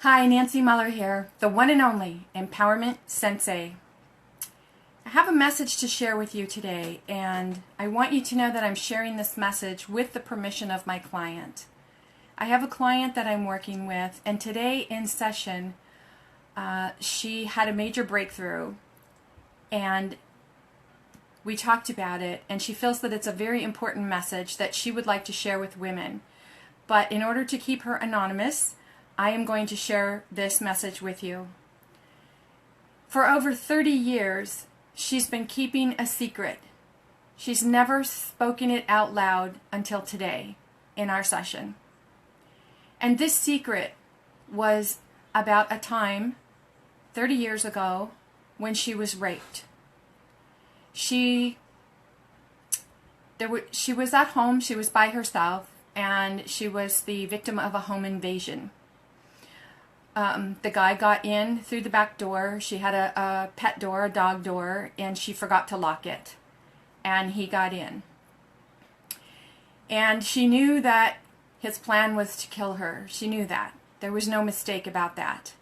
Hi, Nancy Muller here, the one and only Empowerment Sensei. I have a message to share with you today, and I want you to know that I'm sharing this message with the permission of my client. I have a client that I'm working with, and today in session, she had a major breakthrough, and we talked about it, and she feels that it's a very important message that she would like to share with women. But in order to keep her anonymous, I am going to share this message with you. For over 30 years, she's been keeping a secret. She's never spoken it out loud until today in our session. And this secret was about a time 30 years ago when she was raped. She was at home, she was by herself, and she was the victim of a home invasion. The guy got in through the back door. She had a pet door, a dog door, and she forgot to lock it. And he got in. And she knew that his plan was to kill her. She knew that. There was no mistake about that.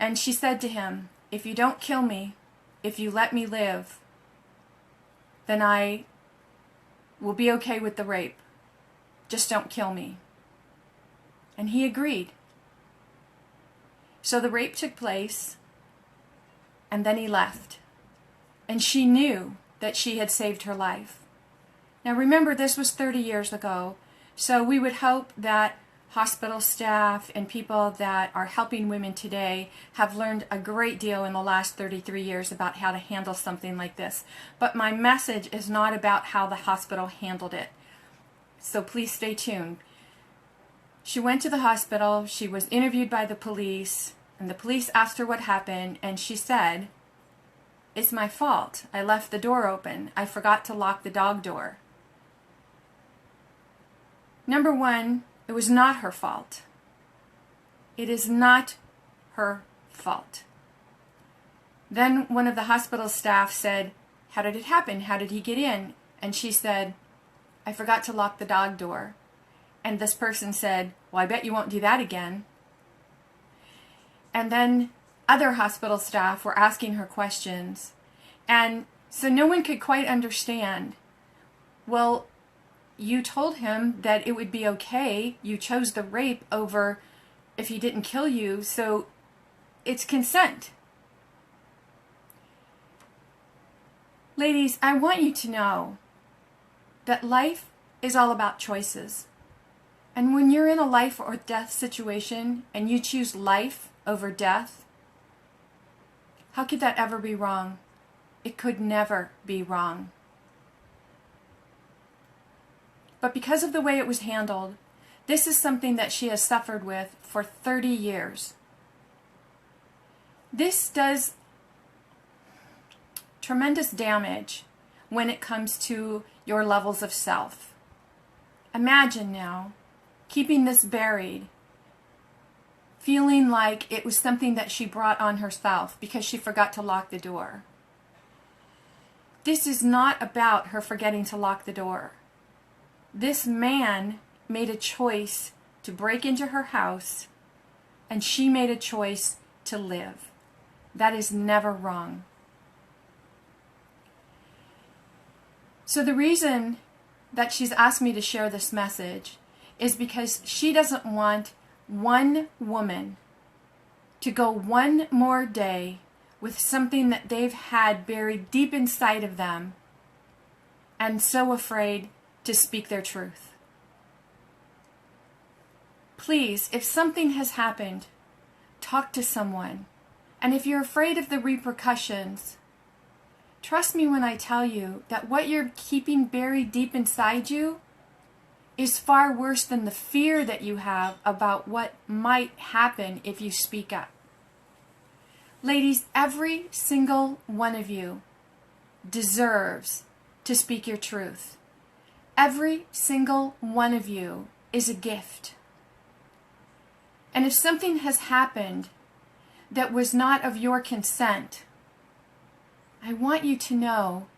And she said to him, "If you don't kill me, if you let me live, then I will be okay with the rape. Just don't kill me." And he agreed. So the rape took place, and then he left. And she knew that she had saved her life. Now remember, this was 30 years ago, so we would hope that hospital staff and people that are helping women today have learned a great deal in the last 33 years about how to handle something like this. But my message is not about how the hospital handled it. So please stay tuned. She went to the hospital, she was interviewed by the police, and the police asked her what happened, and she said, "It's my fault. I left the door open. I forgot to lock the dog door." Number one, it was not her fault. It is not her fault. Then one of the hospital staff said, "How did it happen? How did he get in?" And she said, "I forgot to lock the dog door." And this person said, "Well, I bet you won't do that again." And then other hospital staff were asking her questions. And so no one could quite understand. Well, you told him that it would be okay. You chose the rape over if he didn't kill you, so it's consent. Ladies, I want you to know that life is all about choices. And when you're in a life or death situation and you choose life over death, how could that ever be wrong? It could never be wrong. But because of the way it was handled, this is something that she has suffered with for 30 years. This does tremendous damage when it comes to your levels of self. Imagine now keeping this buried, feeling like it was something that she brought on herself because she forgot to lock the door. This is not about her forgetting to lock the door. This man made a choice to break into her house, and she made a choice to live. That is never wrong. So the reason that she's asked me to share this message is because she doesn't want one woman to go one more day with something that they've had buried deep inside of them and so afraid to speak their truth. Please, if something has happened, talk to someone. And if you're afraid of the repercussions, trust me when I tell you that what you're keeping buried deep inside you is far worse than the fear that you have about what might happen if you speak up. Ladies, every single one of you deserves to speak your truth. Every single one of you is a gift. And if something has happened that was not of your consent, I want you to know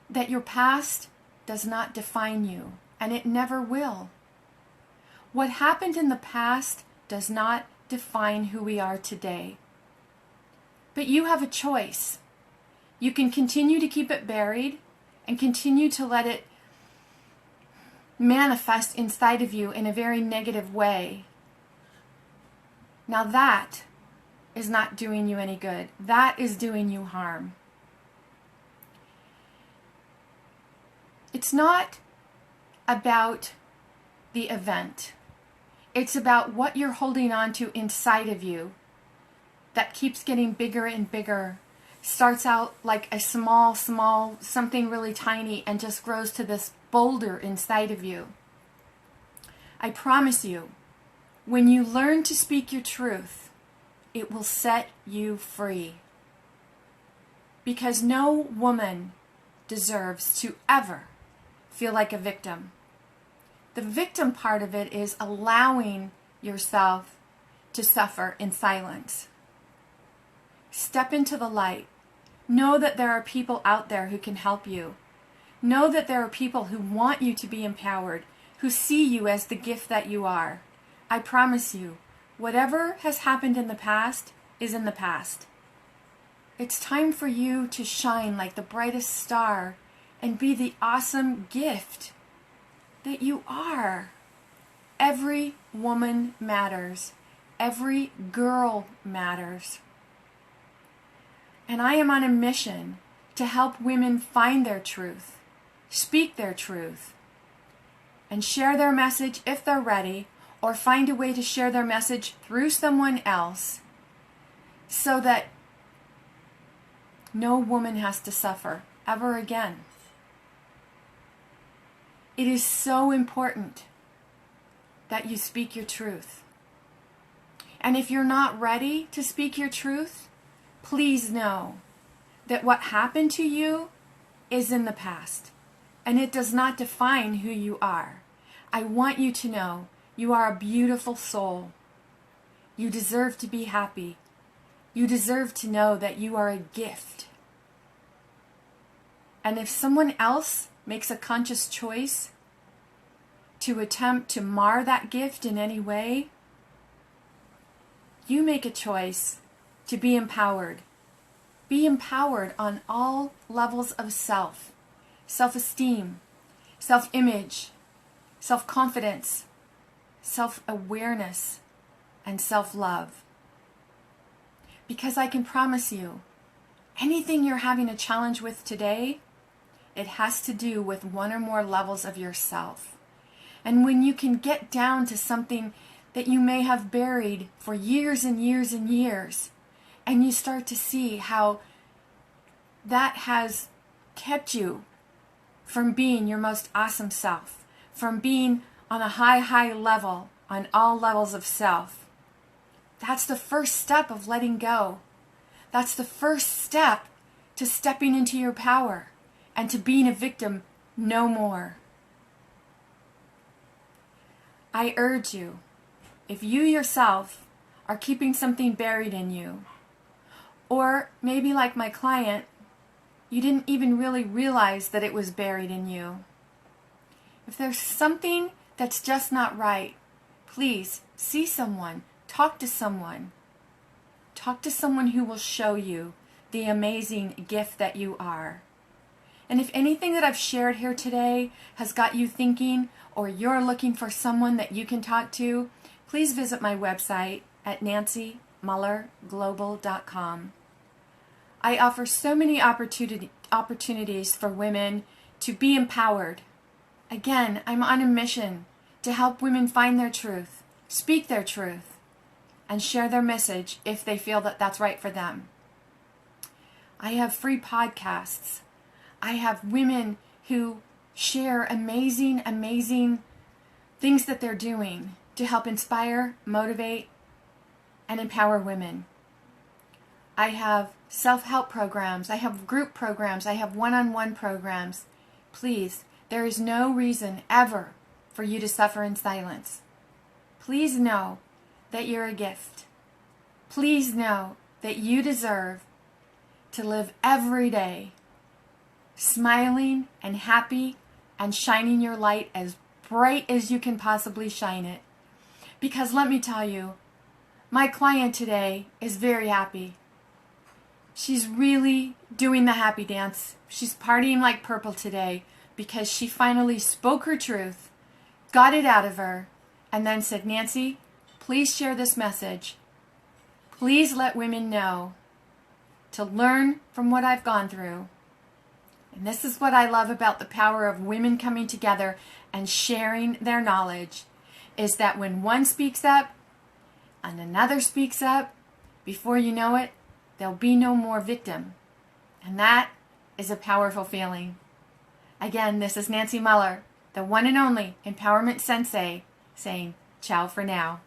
that your past does not define you, and it never will. What happened in the past does not define who we are today. But you have a choice. You can continue to keep it buried and continue to let it manifest inside of you in a very negative way. Now that is not doing you any good. That is doing you harm. It's not about the event. It's about what you're holding on to inside of you that keeps getting bigger and bigger. Starts out like a small, something really tiny and just grows to this boulder inside of you. I promise you, when you learn to speak your truth, it will set you free. Because no woman deserves to ever feel like a victim. The victim part of it is allowing yourself to suffer in silence. Step into the light. Know that there are people out there who can help you. Know that there are people who want you to be empowered, who see you as the gift that you are. I promise you, whatever has happened in the past is in the past. It's time for you to shine like the brightest star and be the awesome gift that you are. Every woman matters. Every girl matters. And I am on a mission to help women find their truth, speak their truth, and share their message if they're ready, or find a way to share their message through someone else so that no woman has to suffer ever again. It is so important that you speak your truth. And if you're not ready to speak your truth, please know that what happened to you is in the past, and it does not define who you are. I want you to know you are a beautiful soul. You deserve to be happy. You deserve to know that you are a gift. And if someone else makes a conscious choice to attempt to mar that gift in any way, you make a choice to be empowered. Be empowered on all levels of self. Self-esteem, self-image, self-confidence, self-awareness, and self-love. Because I can promise you, anything you're having a challenge with today, it has to do with one or more levels of yourself. And when you can get down to something that you may have buried for years and years and years, and you start to see how that has kept you from being your most awesome self, from being on a high level on all levels of self. That's the first step of letting go. That's the first step to stepping into your power and to being a victim no more. I urge you, if you yourself are keeping something buried in you, or maybe like my client, you didn't even really realize that it was buried in you. If there's something that's just not right, please see someone, talk to someone. Talk to someone who will show you the amazing gift that you are. And if anything that I've shared here today has got you thinking, or you're looking for someone that you can talk to, please visit my website at nancymullerglobal.com. I offer so many opportunities for women to be empowered. Again, I'm on a mission to help women find their truth, speak their truth, and share their message if they feel that that's right for them. I have free podcasts. I have women who share amazing things that they're doing to help inspire, motivate, and empower women. I have self-help programs. I have group programs. I have one-on-one programs. Please, there is no reason ever for you to suffer in silence. Please know that you're a gift. Please know that you deserve to live every day smiling and happy and shining your light as bright as you can possibly shine it. Because let me tell you, My client today is very happy. She's really doing the happy dance. She's partying like purple today because she finally spoke her truth, got it out of her, and then said, Nancy, please share this message. Please let women know to learn from what I've gone through. And this is what I love about the power of women coming together and sharing their knowledge, is that when one speaks up and another speaks up, before you know it, there'll be no more victim. And that is a powerful feeling. Again, this is Nancy Muller, the one and only Empowerment Sensei, saying ciao for now.